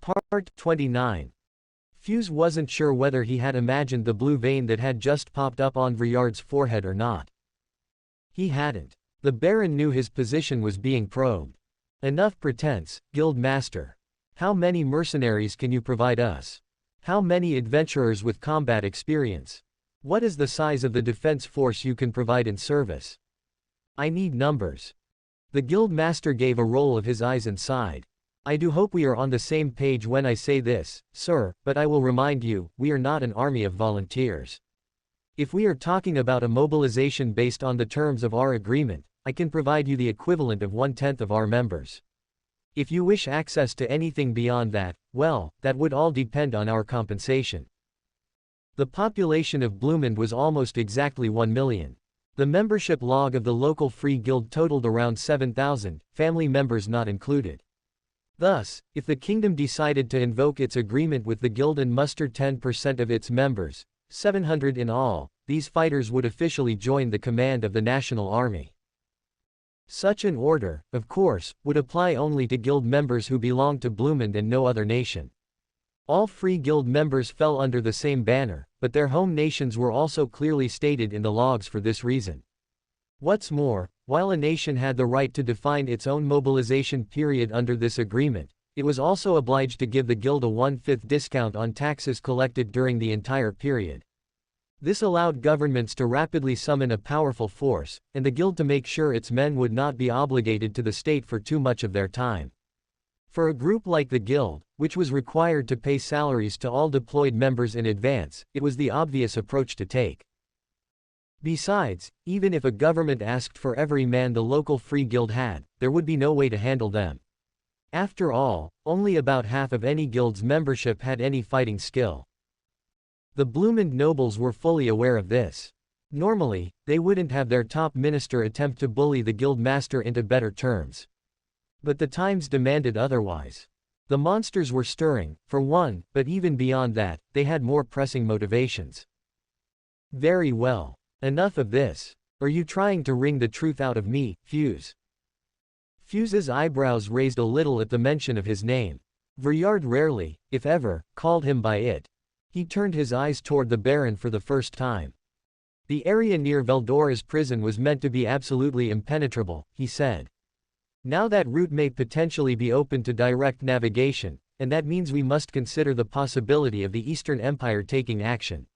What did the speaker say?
Part 29. Fuse wasn't sure whether he had imagined the blue vein that had just popped up on Vriard's forehead or not. He hadn't. The Baron knew his position was being probed. Enough pretense, Guild Master. How many mercenaries can you provide us? How many adventurers with combat experience? What is the size of the defense force you can provide in service? I need numbers. The Guild Master gave a roll of his eyes and sighed. I do hope we are on the same page when I say this, sir, but I will remind you, we are not an army of volunteers. If we are talking about a mobilization based on the terms of our agreement, I can provide you the equivalent of 1/10 of our members. If you wish access to anything beyond that, well, that would all depend on our compensation. The population of Bloomend was almost exactly 1 million. The membership log of the local free guild totaled around 7,000, family members not included. Thus, if the kingdom decided to invoke its agreement with the guild and muster 10% of its members, 700 in all, these fighters would officially join the command of the national army. Such an order, of course, would apply only to guild members who belonged to Bloomend and no other nation. All free guild members fell under the same banner, but their home nations were also clearly stated in the logs for this reason. What's more, while a nation had the right to define its own mobilization period under this agreement, it was also obliged to give the guild a 1/5 discount on taxes collected during the entire period. This allowed governments to rapidly summon a powerful force, and the guild to make sure its men would not be obligated to the state for too much of their time. For a group like the guild, which was required to pay salaries to all deployed members in advance, it was the obvious approach to take. Besides, even if a government asked for every man the local free guild had, there would be no way to handle them. After all, only about half of any guild's membership had any fighting skill. The Bloomend nobles were fully aware of this. Normally, they wouldn't have their top minister attempt to bully the guild master into better terms. But the times demanded otherwise. The monsters were stirring, for one, but even beyond that, they had more pressing motivations. Very well. Enough of this. Are you trying to wring the truth out of me, Fuse? Fuse's eyebrows raised a little at the mention of his name. Vriard rarely, if ever, called him by it. He turned his eyes toward the Baron for the first time. The area near Veldora's prison was meant to be absolutely impenetrable, he said. Now that route may potentially be open to direct navigation, and that means we must consider the possibility of the Eastern Empire taking action.